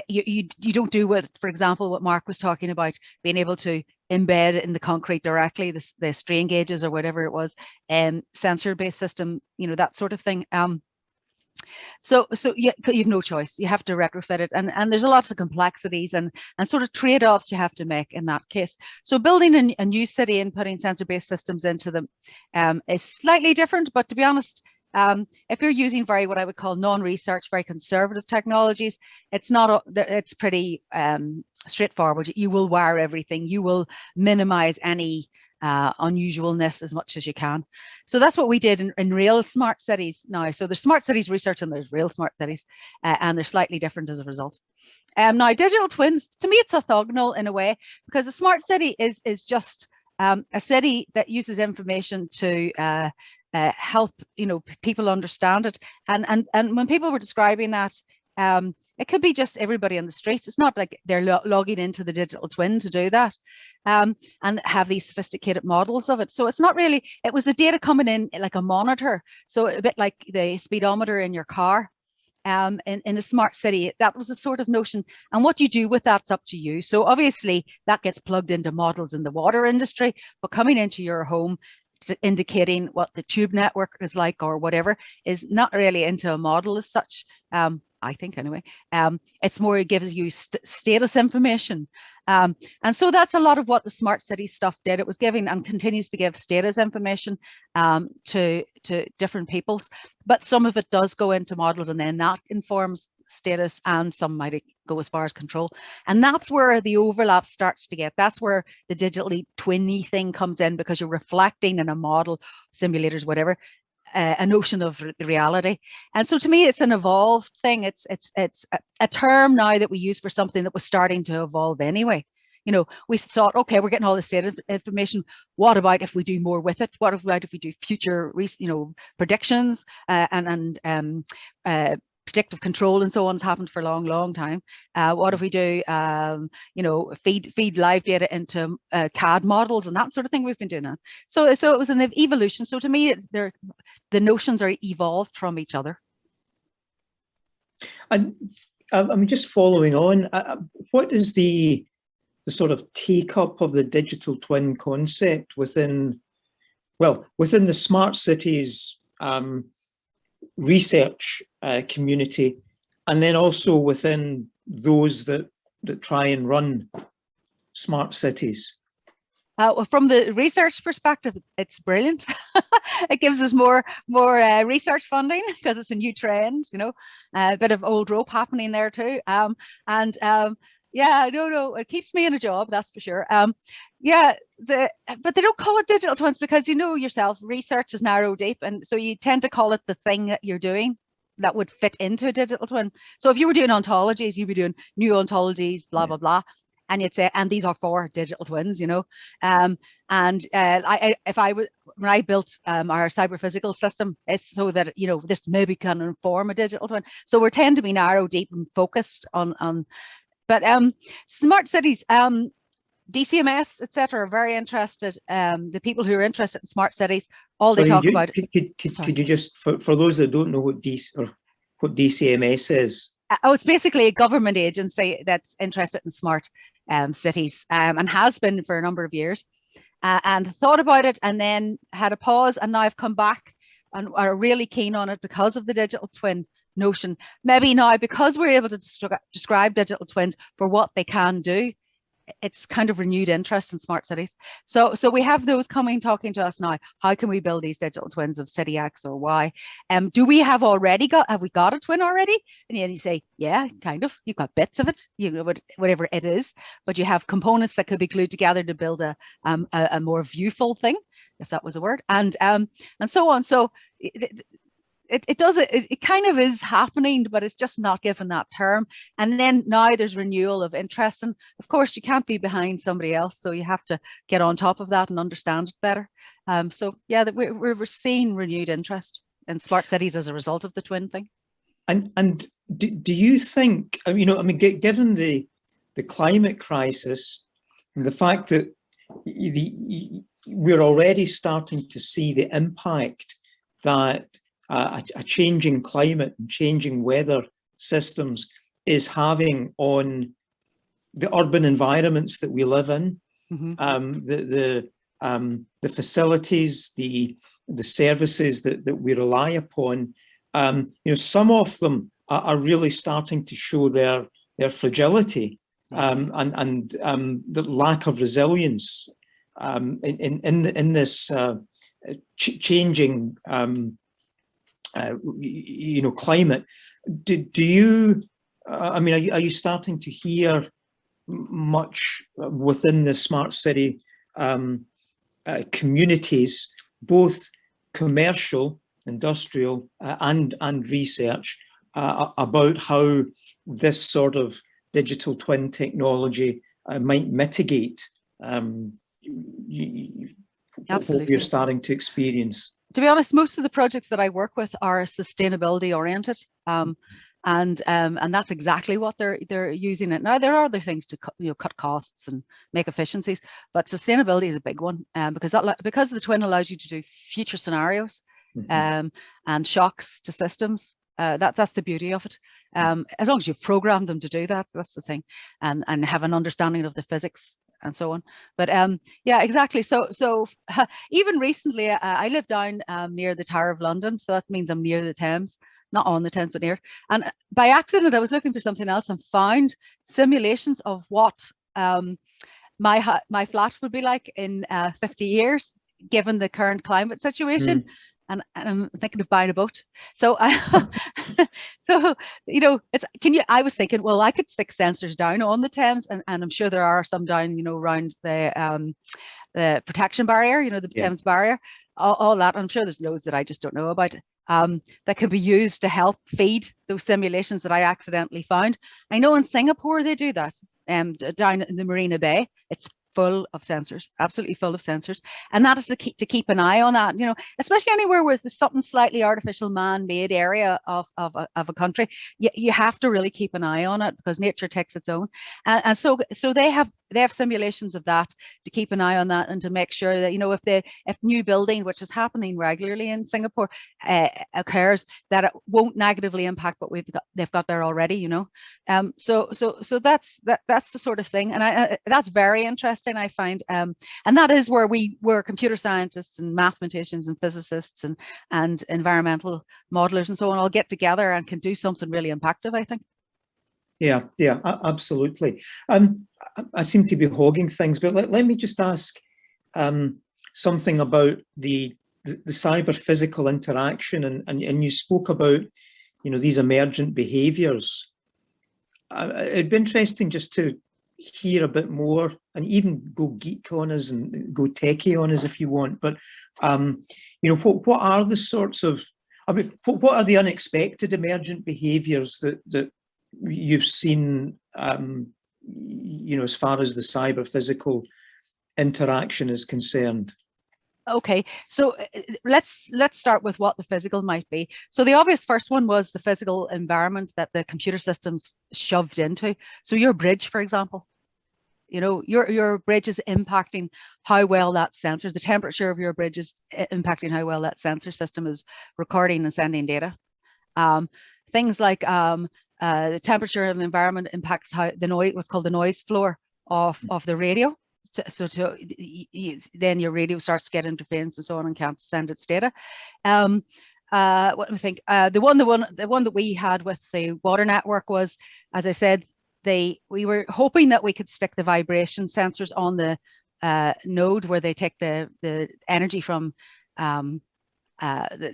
You don't do what, for example, what Mark was talking about, being able to embed in the concrete directly, the strain gauges or whatever it was, sensor-based system, that sort of thing. So you've no choice. You have to retrofit it, and there's a lot of complexities and sort of trade-offs you have to make in that case. So building a new city and putting sensor-based systems into them is slightly different. But to be honest, if you're using what I would call non-research, very conservative technologies, it's pretty straightforward. You will wire everything. You will minimize any unusualness as much as you can. So that's what we did in real smart cities now. So there's smart cities research and there's real smart cities, and they're slightly different as a result. Now, digital twins, to me, it's orthogonal in a way, because a smart city is just a city that uses information to help people understand it. And when people were describing that, it could be just everybody on the streets. It's not like they're logging into the digital twin to do that, and have these sophisticated models of it. So it's not really, it was the data coming in like a monitor. So a bit like the speedometer in your car. In a smart city, that was the sort of notion. And what you do with that's up to you. So obviously that gets plugged into models in the water industry, but coming into your home, indicating what the tube network is like or whatever, is not really into a model as such. I think anyway. It's more, it gives you status information. And so that's a lot of what the smart city stuff did. It was giving and continues to give status information to different peoples, but some of it does go into models, and then that informs status, and some might go as far as control. And that's where the overlap starts to get. That's where the digitally twinny thing comes in, because you're reflecting in a model, simulators, whatever, a notion of reality. And so to me, it's an evolved thing. It's a term now that we use for something that was starting to evolve anyway. We thought, okay, we're getting all this data information. What about if we do more with it? What about if we do future, predictions and predictive control and so on has happened for a long, long time. What if we do, feed live data into CAD models and that sort of thing? We've been doing that. So it was an evolution. So to me, the notions are evolved from each other. And I'm just following on. What is the sort of take up of the digital twin concept within the smart cities research community, and then also within those that try and run smart cities? Well, from the research perspective, it's brilliant. It gives us more research funding, because it's a new trend, a bit of old rope happening there too. Yeah, no, it keeps me in a job, that's for sure. But they don't call it digital twins, because yourself, research is narrow deep, and so you tend to call it the thing that you're doing that would fit into a digital twin. So if you were doing ontologies, you'd be doing new ontologies, blah blah blah, and you'd say, and these are for digital twins, when I built our cyber physical system, it's so that this maybe can inform a digital twin. So we tend to be narrow deep and focused on. But smart cities, DCMS, etc., are very interested. The people who are interested in smart cities, they talk about. Could you just, for those that don't know what DCMS is? It's basically a government agency that's interested in smart cities, and has been for a number of years, and thought about it, and then had a pause, and now I've come back and are really keen on it because of the digital twin notion. Maybe now, because we're able to describe digital twins for what they can do, it's kind of renewed interest in smart cities. So we have those coming, talking to us now. How can we build these digital twins of city X or Y? Have we got a twin already? And then you say, yeah, kind of. You've got bits of it, whatever it is, but you have components that could be glued together to build a more viewful thing, if that was a word, and so on. So it kind of is happening, but it's just not given that term. And then now there's renewal of interest, and of course you can't be behind somebody else, so you have to get on top of that and understand it better. So yeah, we're seeing renewed interest in smart cities as a result of the twin thing. And do you think, given the climate crisis and the fact that we're already starting to see the impact that a changing climate and changing weather systems is having on the urban environments that we live in, the facilities, the services that we rely upon, some of them are really starting to show their fragility and the lack of resilience in this changing climate. Do you? Are you starting to hear much within the smart city communities, both commercial, industrial, and research, about how this sort of digital twin technology might mitigate what we're starting to experience. To be honest, most of the projects that I work with are sustainability oriented, and that's exactly what they're using it. Now there are other things to cut costs and make efficiencies, but sustainability is a big one, because the twin allows you to do future scenarios, and shocks to systems. That's the beauty of it. As long as you've programmed them to do that, that's the thing, and have an understanding of the physics and so on. But yeah, exactly. So even recently, I live down near the Tower of London, so that means I'm near the Thames, not on the Thames, but near. And by accident, I was looking for something else and found simulations of what my flat would be like in 50 years, given the current climate situation. And I'm thinking of buying a boat. So, so I was thinking, well, I could stick sensors down on the Thames, and I'm sure there are some down, around the protection barrier, the Thames barrier, all that. I'm sure there's loads that I just don't know about, that could be used to help feed those simulations that I accidentally found. I know in Singapore they do that, down in the Marina Bay. It's full of sensors, absolutely full of sensors, and that is to keep an eye on that. Especially anywhere where there's something slightly artificial, man-made area of a country, you have to really keep an eye on it, because nature takes its own, and so they have simulations of that to keep an eye on that, and to make sure that if new building, which is happening regularly in Singapore, occurs, that it won't negatively impact what they've got there already. So that's the sort of thing, and that's very interesting, I find, and that is where we're computer scientists and mathematicians and physicists and environmental modelers and so on all get together and can do something really impactful, I think. Yeah, absolutely. I seem to be hogging things, but let me just ask something about the cyber physical interaction, and you spoke about these emergent behaviors. It'd be interesting just to hear a bit more, and even go geek on us and go techie on us if you want. But what are the sorts of, what are the unexpected emergent behaviors that you've seen, as far as the cyber physical interaction is concerned? Okay, so let's start with what the physical might be. So the obvious first one was the physical environment that the computer systems shoved into. So your bridge, for example, your bridge is impacting how well that sensor, the temperature of your bridge is impacting how well that sensor system is recording and sending data. Things like the temperature of the environment impacts how the noise, what's called the noise floor of the radio. Then your radio starts to get interference and so on and can't send its data. What do we think? The one that we had with the water network was, as I said, we were hoping that we could stick the vibration sensors on the node where they take the energy from the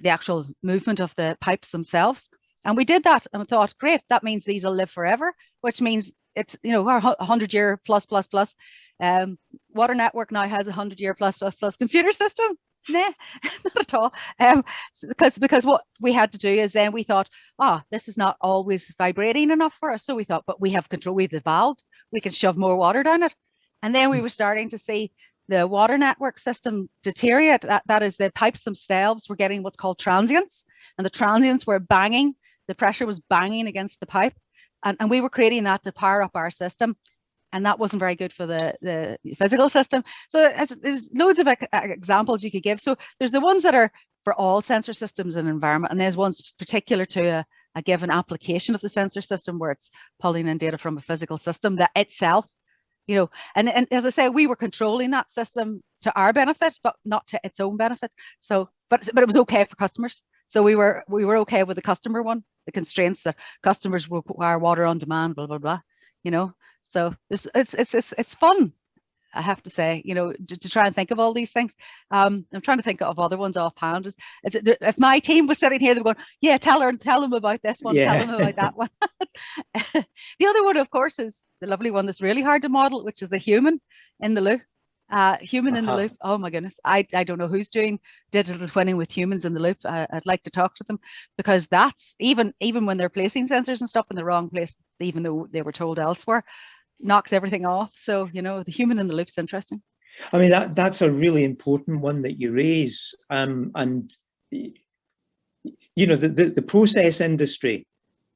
actual movement of the pipes themselves. And we did that and thought, great, that means these will live forever, which means it's, our 100-year plus. Water network now has a 100-year plus computer system. Nah, not at all. Because what we had to do is then we thought, this is not always vibrating enough for us. So we thought, but we have control, we have the valves, we can shove more water down it. And then we were starting to see the water network system deteriorate. That is, the pipes themselves were getting what's called transients, and the transients were banging. The pressure was banging against the pipe, and we were creating that to power up our system, and that wasn't very good for the physical system. So there's loads of examples you could give. So there's the ones that are for all sensor systems and environment, and there's ones particular to a given application of the sensor system where it's pulling in data from a physical system that itself, and as I say, we were controlling that system to our benefit, but not to its own benefit. So, but it was okay for customers. So we were okay with the customer one, the constraints that customers require water on demand, blah blah blah. So it's fun, I have to say, to try and think of all these things. I'm trying to think of other ones offhand. If my team was sitting here, they were going, yeah, tell them about this one, tell them about that one. The other one, of course, is the lovely one that's really hard to model, which is the human in the loo. Human in the loop. Oh my goodness. I don't know who's doing digital twinning with humans in the loop. I'd like to talk to them, because that's even when they're placing sensors and stuff in the wrong place, even though they were told elsewhere, knocks everything off. So, you know, the human in the loop's interesting. I mean, that's a really important one that you raise. And, you know, the process industry,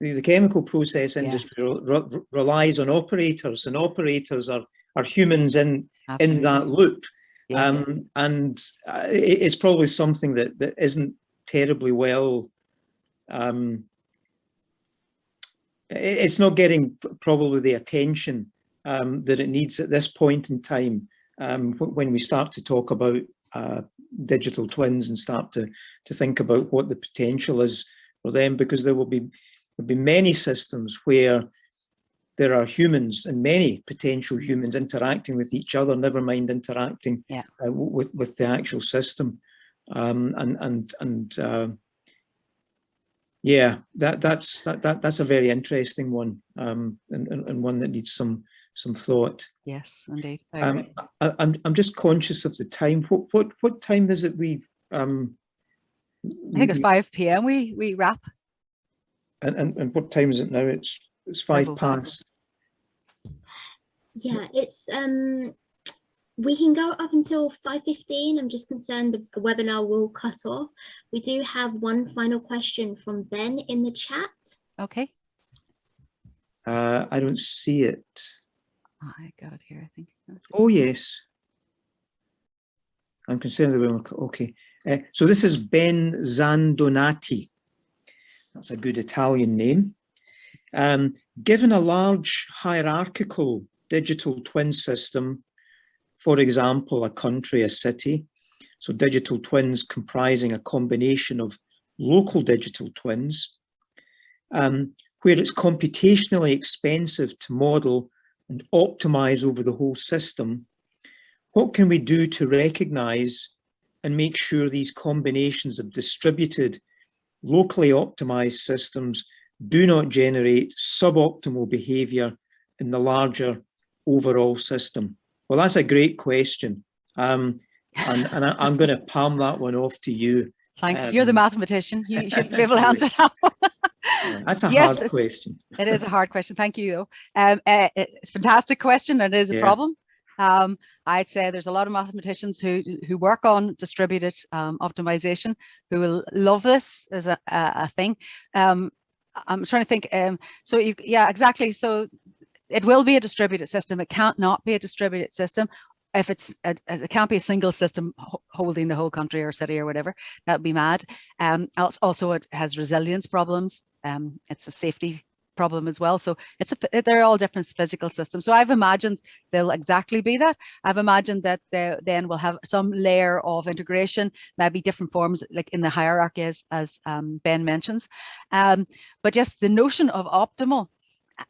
the chemical process industry relies on operators, and operators are humans in that loop. Yes. And it's probably something that isn't terribly well, it's not getting probably the attention that it needs at this point in time, when we start to talk about digital twins and start to think about what the potential is for them, because there'll be many systems where there are humans and many potential humans interacting with each other, never mind interacting with the actual system. Yeah, that's a very interesting one, and one that needs some thought. Yes, indeed. I'm just conscious of the time. What time is it? I think it's 5 p.m. we wrap. And what time is it now? It's 5 past. Yeah, it's we can go up until 5:15. I'm just concerned the webinar will cut off. We do have one final question from Ben in the chat. Okay. I don't see it. I got it here, I think. Oh yes. I'm concerned that we're okay. So this is Ben Zandonati. That's a good Italian name. Given a large hierarchical digital twin system, for example, a country, a city, so digital twins comprising a combination of local digital twins, where it's computationally expensive to model and optimize over the whole system, what can we do to recognize and make sure these combinations of distributed, locally optimized systems do not generate suboptimal behavior in the larger overall system? Well, that's a great question. And I'm going to palm that one off to you. Thanks. You're the mathematician. You should be able to answer that one. That's a hard question. It is a hard question. Thank you, though. It's a fantastic question, and it is a problem. I'd say there's a lot of mathematicians who work on distributed optimization who will love this as a thing. I'm trying to think. So yeah, exactly. So it will be a distributed system. It can't not be a distributed system. If it can't be a single system holding the whole country or city or whatever, that would be mad. Also, it has resilience problems. It's a safety problem as well. So they're all different physical systems. So I've imagined they'll exactly be that. I've imagined that they then will have some layer of integration, maybe different forms, like in the hierarchy as Ben mentions. But just the notion of optimal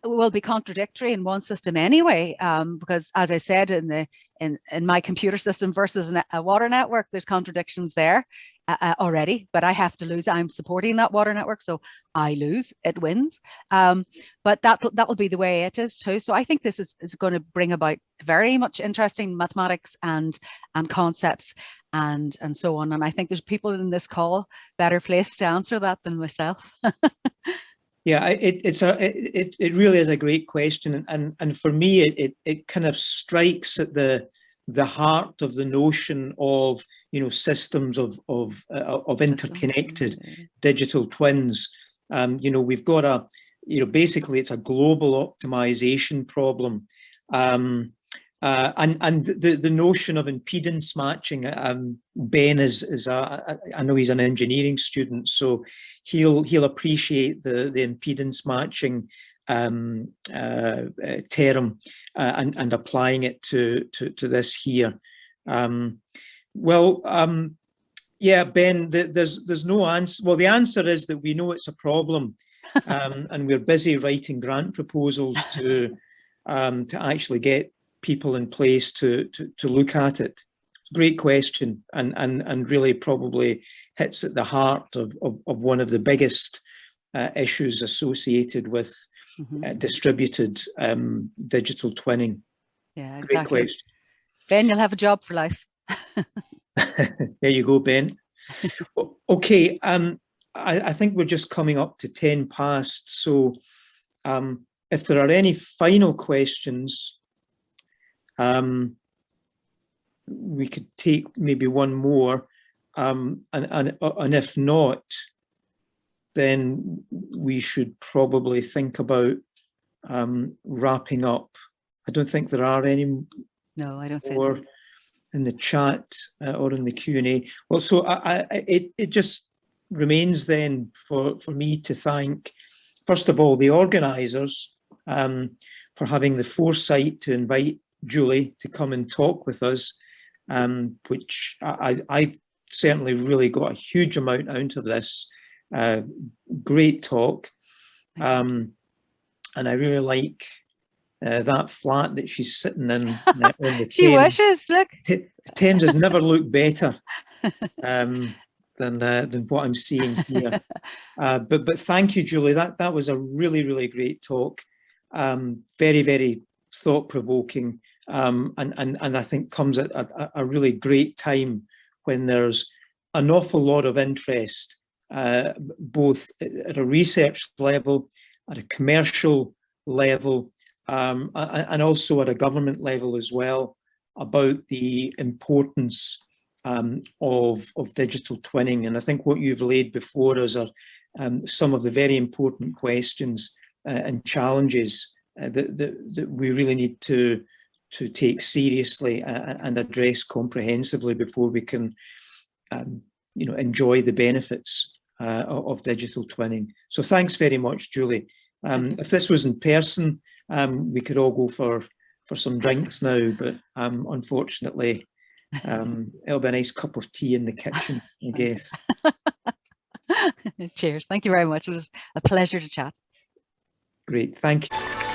will be contradictory in one system anyway, because as I said, in my computer system versus a water network, there's contradictions there already, but I have to lose. I'm supporting that water network, so I lose, it wins. But that will be the way it is too. So I think this is going to bring about very much interesting mathematics and concepts and so on. And I think there's people in this call better placed to answer that than myself. Yeah, it really is a great question, and for me it kind of strikes at the heart of the notion of, you know, systems of interconnected digital twins. You know, we've got basically it's a global optimization problem. And the notion of impedance matching, Ben I know he's an engineering student, so he'll appreciate the impedance matching term and applying it to this here. Yeah, Ben, there's no answer. Well, the answer is that we know it's a problem, and we're busy writing grant proposals to actually get people in place to look at it. Great question, and really probably hits at the heart of one of the biggest issues associated with distributed digital twinning. Yeah, exactly. Great question. Ben, you'll have a job for life. There you go, Ben. Okay, I think we're just coming up to 10 past. So if there are any final questions, we could take maybe one more. And if not, then we should probably think about wrapping up. I don't think there are any No, I don't see more in the chat or in the Q&A. Well, so it just remains then for me to thank, first of all, the organisers for having the foresight to invite Julie to come and talk with us, which I certainly really got a huge amount out of this. Great talk. And I really like that flat that she's sitting in on the She Thames. wishes, look. Thames has never looked better than what I'm seeing here. But thank you, Julie. That was a really, really great talk. Very, very thought-provoking, and I think comes at a really great time when there's an awful lot of interest, both at a research level, at a commercial level, and also at a government level as well, about the importance of digital twinning. And I think what you've laid before us are some of the very important questions and challenges that we really need to take seriously and address comprehensively before we can enjoy the benefits of digital twinning. So thanks very much, Julie. If this was in person, we could all go for some drinks now, but unfortunately, it'll be a nice cup of tea in the kitchen, I guess. Cheers. Thank you very much. It was a pleasure to chat. Great. Thank you.